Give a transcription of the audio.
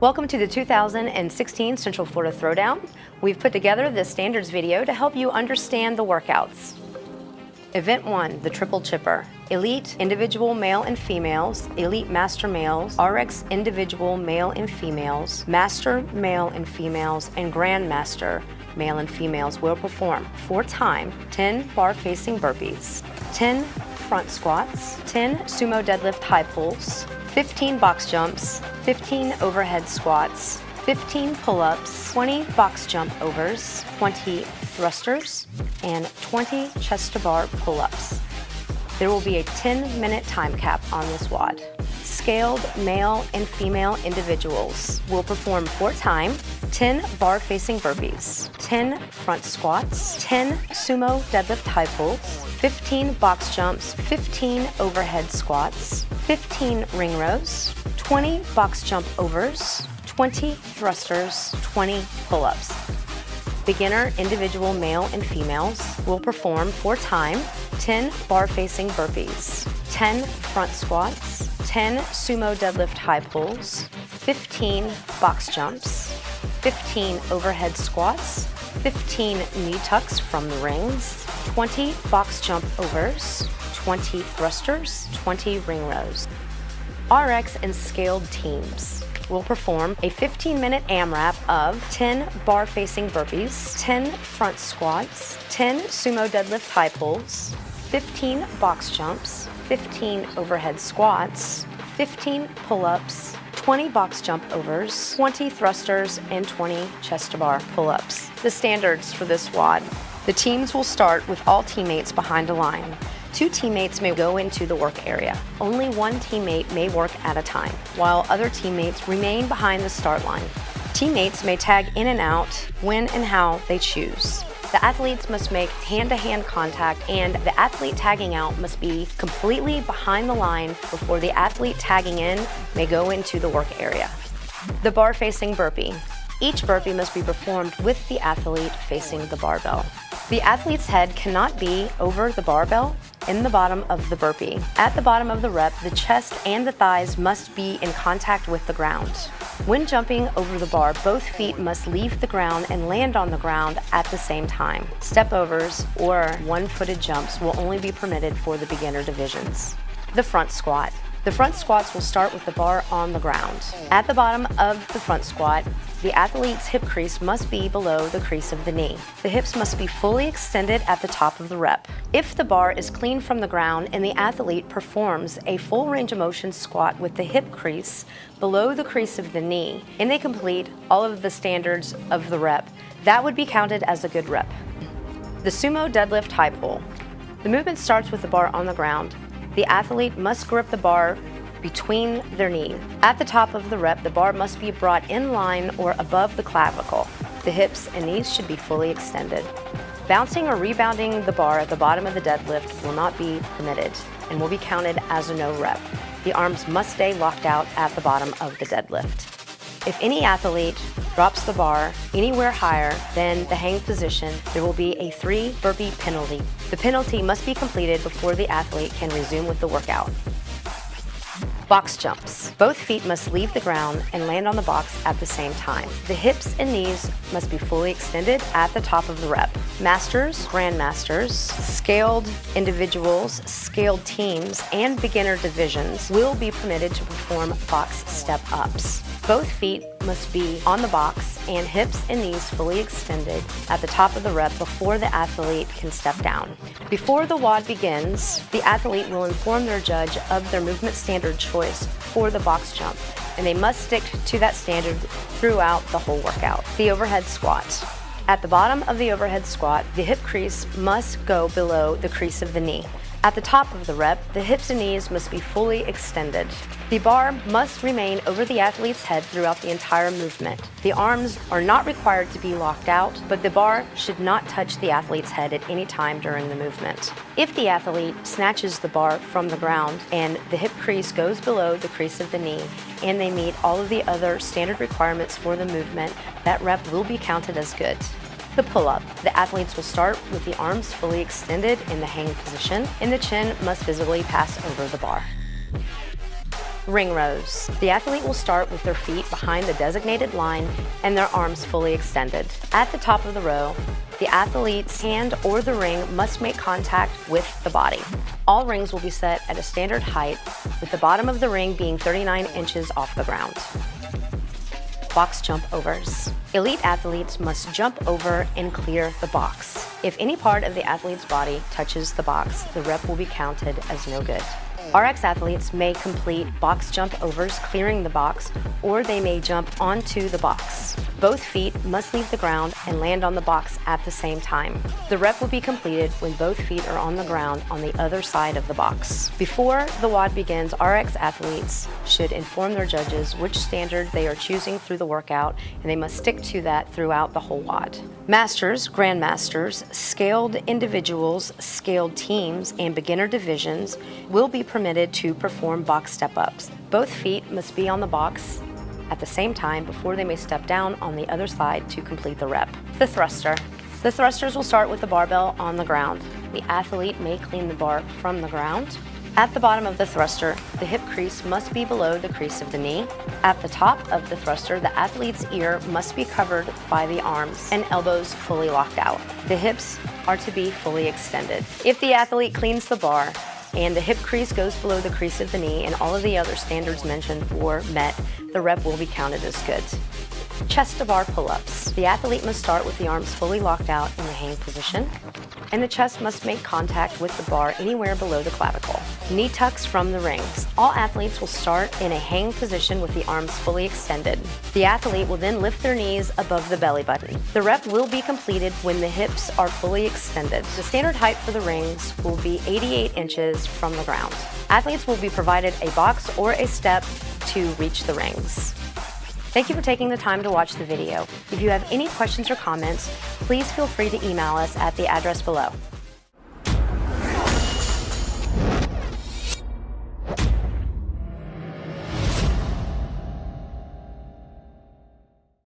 Welcome to the 2016 Central Florida Throwdown. We've put together this standards video to help you understand the workouts. Event 1, the triple chipper. Elite individual male and females, Elite master males, RX individual male and females, master male and females, and grandmaster male and females will perform 4-time 10 bar facing burpees, 10 front squats, 10 sumo deadlift high pulls, 15 box jumps, 15 overhead squats, 15 pull-ups, 20 box jump overs, 20 thrusters, and 20 chest to bar pull-ups. There will be a 10-minute time cap on this WOD. Scaled male and female individuals will perform 4-time 10 bar facing burpees, 10 front squats, 10 sumo deadlift high pulls, 15 box jumps, 15 overhead squats, 15 ring rows, 20 box jump overs, 20 thrusters, 20 pull-ups. Beginner individual male and females will perform 4-time 10 bar facing burpees, 10 front squats, 10 sumo deadlift high pulls, 15 box jumps, 15 overhead squats, 15 knee tucks from the rings, 20 box jump overs, 20 thrusters, 20 ring rows. RX and scaled teams will perform a 15-minute AMRAP of 10 bar facing burpees, 10 front squats, 10 sumo deadlift high pulls, 15 box jumps, 15 overhead squats, 15 pull-ups, 20 box jump overs, 20 thrusters, and 20 chest to bar pull-ups. The standards for this WOD. The teams will start with all teammates behind a line. 2 teammates may go into the work area. Only 1 teammate may work at a time, while other teammates remain behind the start line. Teammates may tag in and out when and how they choose. The athletes must make hand-to-hand contact, and the athlete tagging out must be completely behind the line before the athlete tagging in may go into the work area. The bar facing burpee. Each burpee must be performed with the athlete facing the barbell. The athlete's head cannot be over the barbell in the bottom of the burpee. At the bottom of the rep, the chest and the thighs must be in contact with the ground. When jumping over the bar, both feet must leave the ground and land on the ground at the same time. Step overs or one-footed jumps will only be permitted for the beginner divisions. The front squat. The front squats will start with the bar on the ground. At the bottom of the front squat, the athlete's hip crease must be below the crease of the knee. The hips must be fully extended at the top of the rep. If the bar is clean from the ground and the athlete performs a full range of motion squat with the hip crease below the crease of the knee, and they complete all of the standards of the rep, that would be counted as a good rep. The sumo deadlift high pull. The movement starts with the bar on the ground. The athlete must grip the bar between their knees. At the top of the rep, the bar must be brought in line or above the clavicle. The hips and knees should be fully extended. Bouncing or rebounding the bar at the bottom of the deadlift will not be permitted and will be counted as a no rep. The arms must stay locked out at the bottom of the deadlift. If any athlete drops the bar anywhere higher than the hang position, there will be a 3 burpee penalty. The penalty must be completed before the athlete can resume with the workout. Box jumps. Both feet must leave the ground and land on the box at the same time. The hips and knees must be fully extended at the top of the rep. Masters, grandmasters, scaled individuals, scaled teams, and beginner divisions will be permitted to perform box step-ups. Both feet must be on the box and hips and knees fully extended at the top of the rep before the athlete can step down. Before the WOD begins, the athlete will inform their judge of their movement standard choice for the box jump, and they must stick to that standard throughout the whole workout. The overhead squat. At the bottom of the overhead squat, the hip crease must go below the crease of the knee. At the top of the rep, the hips and knees must be fully extended. The bar must remain over the athlete's head throughout the entire movement. The arms are not required to be locked out, but the bar should not touch the athlete's head at any time during the movement. If the athlete snatches the bar from the ground and the hip crease goes below the crease of the knee, and they meet all of the other standard requirements for the movement, that rep will be counted as good. The pull-up. The athletes will start with the arms fully extended in the hang position, and the chin must visibly pass over the bar. Ring rows. The athlete will start with their feet behind the designated line and their arms fully extended. At the top of the row, the athlete's hand or the ring must make contact with the body. All rings will be set at a standard height, with the bottom of the ring being 39 inches off the ground. Box jump overs. Elite athletes must jump over and clear the box. If any part of the athlete's body touches the box, the rep will be counted as no good. RX athletes may complete box jump overs clearing the box, or they may jump onto the box. Both feet must leave the ground and land on the box at the same time. The rep will be completed when both feet are on the ground on the other side of the box. Before the WOD begins, RX athletes should inform their judges which standard they are choosing through the workout, and they must stick to that throughout the whole WOD. Masters, grandmasters, scaled individuals, scaled teams, and beginner divisions will be permitted to perform box step-ups. Both feet must be on the box at the same time before they may step down on the other side to complete the rep. The thruster. The thrusters will start with the barbell on the ground. The athlete may clean the bar from the ground. At the bottom of the thruster, the hip crease must be below the crease of the knee. At the top of the thruster, the athlete's ear must be covered by the arms and elbows fully locked out. The hips are to be fully extended. If the athlete cleans the bar and the hip crease goes below the crease of the knee and all of the other standards mentioned were met, the rep will be counted as good. Chest to bar pull-ups. The athlete must start with the arms fully locked out in the hang position, and the chest must make contact with the bar anywhere below the clavicle. Knee tucks from the rings. All athletes will start in a hang position with the arms fully extended. The athlete will then lift their knees above the belly button. The rep will be completed when the hips are fully extended. The standard height for the rings will be 88 inches from the ground. Athletes will be provided a box or a step to reach the rings. Thank you for taking the time to watch the video. If you have any questions or comments, please feel free to email us at the address below.